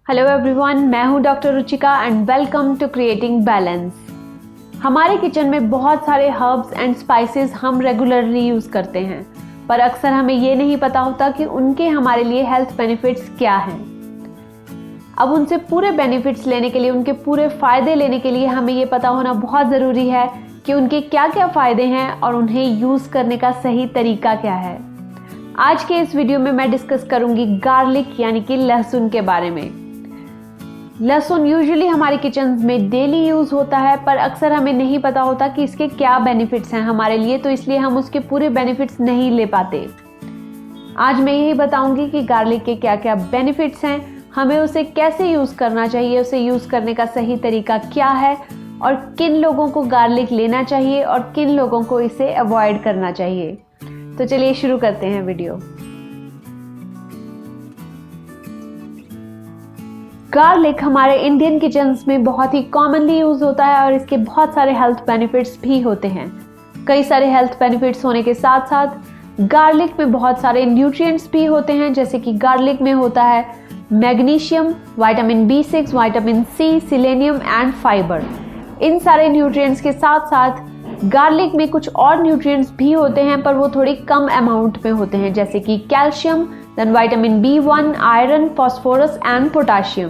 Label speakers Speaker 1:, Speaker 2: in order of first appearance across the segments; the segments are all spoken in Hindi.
Speaker 1: हेलो एवरीवन, मैं हूं doctor Ruchika and welcome to creating balance. हमारे किचन में बहुत सारे हर्ब्स एंड स्पाइसेस हम रेगुलरली यूज़ करते हैं, पर अक्सर हमें ये नहीं पता होता कि उनके हमारे लिए हेल्थ बेनिफिट्स क्या हैं। अब उनसे पूरे बेनिफिट्स लेने के लिए, उनके पूरे फ़ायदे लेने के लिए हमें ये पता होना बहुत ज़रूरी है कि उनके क्या क्या फ़ायदे हैं और उन्हें यूज़ करने का सही तरीका क्या है। आज के इस वीडियो में मैं डिस्कस करूँगी गार्लिक यानी कि लहसुन के बारे में। लहसुन यूजुअली हमारे किचन में डेली यूज़ होता है, पर अक्सर हमें नहीं पता होता कि इसके क्या बेनिफिट्स हैं हमारे लिए, तो इसलिए हम उसके पूरे बेनिफिट्स नहीं ले पाते। आज मैं यही बताऊंगी कि गार्लिक के क्या क्या बेनिफिट्स हैं, हमें उसे कैसे यूज़ करना चाहिए, उसे यूज़ करने का सही तरीका क्या है और किन लोगों को गार्लिक लेना चाहिए और किन लोगों को इसे अवॉइड करना चाहिए। तो चलिए शुरू करते हैं वीडियो। गार्लिक हमारे इंडियन किचन्स में बहुत ही कॉमनली यूज़ होता है और इसके बहुत सारे हेल्थ बेनिफिट्स भी होते हैं। कई सारे हेल्थ बेनिफिट्स होने के साथ साथ गार्लिक में बहुत सारे न्यूट्रिएंट्स भी होते हैं, जैसे कि गार्लिक में होता है magnesium, vitamin B6, vitamin C, selenium and fibre. इन सारे न्यूट्रिएंट्स के साथ साथ गार्लिक में कुछ और न्यूट्रिएंट्स भी होते हैं, पर वो थोड़ी कम अमाउंट में होते हैं, जैसे कि calcium, then vitamin B1, iron, phosphorus and potassium.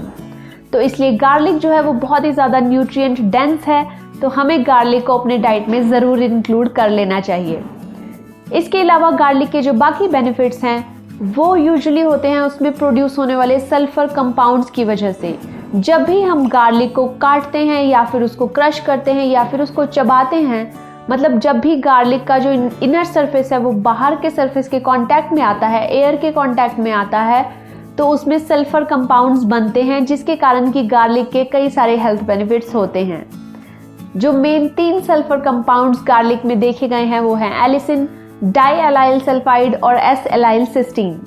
Speaker 1: तो इसलिए गार्लिक जो है वो बहुत ही ज़्यादा न्यूट्रिएंट डेंस है, तो हमें गार्लिक को अपने डाइट में ज़रूर इंक्लूड कर लेना चाहिए। इसके अलावा गार्लिक के जो बाकी बेनिफिट्स हैं वो यूजुअली होते हैं उसमें प्रोड्यूस होने वाले सल्फर कंपाउंड्स की वजह से। जब भी हम गार्लिक को काटते हैं या फिर उसको क्रश करते हैं या फिर उसको चबाते हैं, मतलब जब भी गार्लिक का जो इनर सरफेस है वो बाहर के सरफेस के कांटेक्ट में आता है, एयर के कांटेक्ट में आता है, तो उसमें सल्फर कंपाउंड्स बनते हैं, जिसके कारण कि गार्लिक के कई सारे हेल्थ बेनिफिट्स होते हैं। जो मेन 3 सल्फर कंपाउंड्स गार्लिक में देखे गए हैं वो हैं एलिसिन, डाई-एलाइल सल्फाइड और एस-एलाइल सिस्टीन।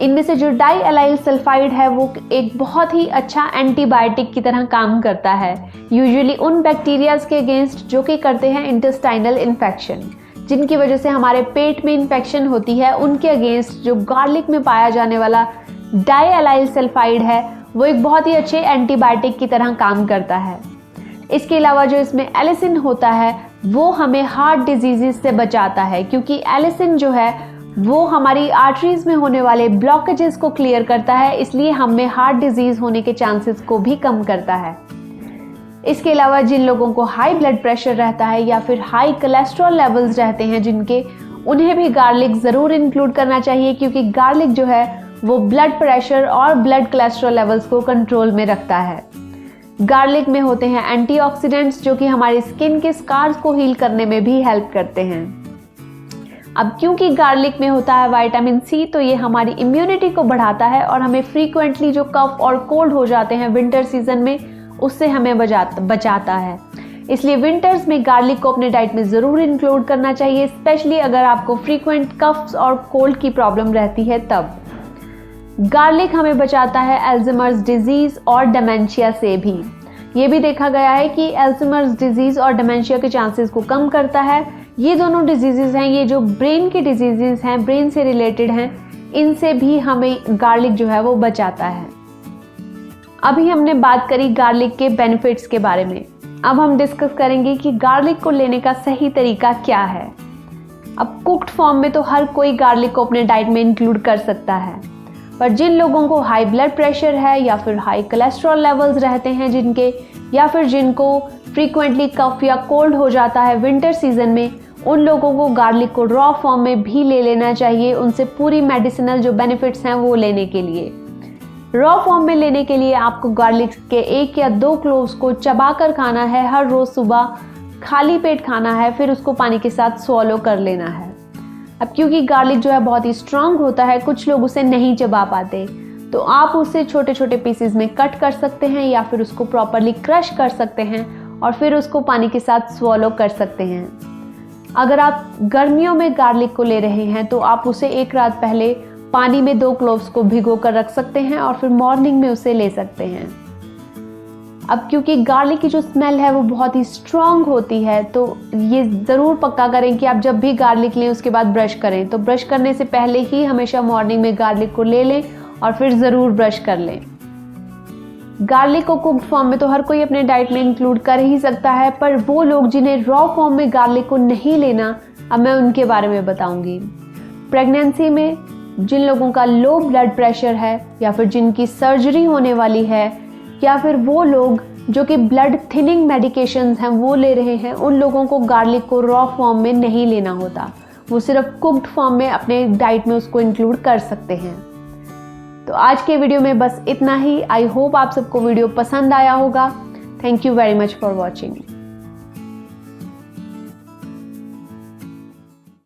Speaker 1: इनमें से जो डाई-एलाइल सल्फाइड है वो एक बहुत ही अच्छा एंटीबायोटिक की तरह काम करता है, यूजुअली उन बैक्टीरियाज के अगेंस्ट जो कि करते हैं इंटेस्टाइनल इन्फेक्शन, जिनकी वजह से हमारे पेट में इन्फेक्शन होती है। उनके अगेंस्ट जो गार्लिक में पाया जाने वाला डाई-एलाइल सल्फाइड है वो एक बहुत ही अच्छे एंटीबायोटिक की तरह काम करता है। इसके अलावा जो इसमें एलिसिन होता है वो हमें हार्ट डिजीज़ से बचाता है, क्योंकि एलिसिन जो है वो हमारी आर्टरीज में होने वाले ब्लॉकेजेस को क्लियर करता है, इसलिए हमें हार्ट डिजीज़ होने के चांसेस को भी कम करता है। इसके अलावा जिन लोगों को हाई ब्लड प्रेशर रहता है या फिर हाई कोलेस्ट्रॉल लेवल्स रहते हैं जिनके, उन्हें भी गार्लिक ज़रूर इंक्लूड करना चाहिए, क्योंकि गार्लिक जो है वो ब्लड प्रेशर और ब्लड कोलेस्ट्रॉल लेवल्स को कंट्रोल में रखता है। गार्लिक में होते हैं एंटीऑक्सीडेंट्स जो कि हमारी स्किन के स्कार्स को हील करने में भी हेल्प करते हैं। अब क्योंकि गार्लिक में होता है विटामिन C, तो ये हमारी इम्यूनिटी को बढ़ाता है और हमें फ्रीक्वेंटली जो कफ और कोल्ड हो जाते हैं विंटर सीजन में, उससे हमें बचाता है। इसलिए विंटर्स में गार्लिक को अपने डाइट में ज़रूर इंक्लूड करना चाहिए, स्पेशली अगर आपको फ्रीक्वेंट कफ्स और कोल्ड की प्रॉब्लम रहती है तब। गार्लिक हमें बचाता है अल्जाइमर्स डिजीज़ और डेमेंशिया से भी। ये भी देखा गया है कि अल्जाइमर्स डिजीज़ और डेमेंशिया के चांसेस को कम करता है। ये दोनों डिजीज़ हैं, ये जो ब्रेन की डिजीज़ हैं, ब्रेन से रिलेटेड हैं, इनसे भी हमें गार्लिक जो है वो बचाता है। अभी हमने बात करी गार्लिक के बेनिफिट्स के बारे में, अब हम डिस्कस करेंगे कि गार्लिक को लेने का सही तरीका क्या है। अब कुक्ड फॉर्म में तो हर कोई गार्लिक को अपने डाइट में इंक्लूड कर सकता है, पर जिन लोगों को हाई ब्लड प्रेशर है या फिर हाई कोलेस्ट्रॉल लेवल्स रहते हैं जिनके, या फिर जिनको फ्रीक्वेंटली कफ या कोल्ड हो जाता है विंटर सीजन में, उन लोगों को गार्लिक को रॉ फॉर्म में भी ले लेना चाहिए, उनसे पूरी मेडिसिनल जो बेनिफिट्स हैं वो लेने के लिए। रॉ फॉर्म में लेने के लिए आपको गार्लिक के 1 या 2 क्लोव्स को चबाकर खाना है, हर रोज़ सुबह खाली पेट खाना है, फिर उसको पानी के साथ स्वॉलो कर लेना है। अब क्योंकि गार्लिक जो है बहुत ही स्ट्रांग होता है, कुछ लोग उसे नहीं चबा पाते, तो आप उसे छोटे छोटे पीसेस में कट कर सकते हैं या फिर उसको प्रॉपरली क्रश कर सकते हैं और फिर उसको पानी के साथ स्वॉलो कर सकते हैं। अगर आप गर्मियों में गार्लिक को ले रहे हैं तो आप उसे 1 रात पहले पानी में 2 क्लोव्स को भिगो कर रख सकते हैं और फिर मॉर्निंग में उसे ले सकते हैं। अब क्योंकि गार्लिक की जो स्मेल है वो बहुत ही स्ट्रॉन्ग होती है, तो ये ज़रूर पक्का करें कि आप जब भी गार्लिक लें उसके बाद ब्रश करें, तो ब्रश करने से पहले ही हमेशा मॉर्निंग में गार्लिक को ले लें और फिर ज़रूर ब्रश कर लें। गार्लिक को कुक्ड फॉर्म में तो हर कोई अपने डाइट में इंक्लूड कर ही सकता है, पर वो लोग जिन्हें रॉ फॉर्म में गार्लिक को नहीं लेना, अब मैं उनके बारे में बताऊंगी। प्रेगनेंसी में जिन लोगों का लो ब्लड प्रेशर है, या फिर जिनकी सर्जरी होने वाली है, या फिर वो लोग जो कि ब्लड थिनिंग मेडिकेशंस हैं वो ले रहे हैं, उन लोगों को गार्लिक को रॉ फॉर्म में नहीं लेना होता। वो सिर्फ कुक्ड फॉर्म में अपने डाइट में उसको इंक्लूड कर सकते हैं। तो आज के वीडियो में बस इतना ही। आई होप आप सबको वीडियो पसंद आया होगा। Thank you very much for watching.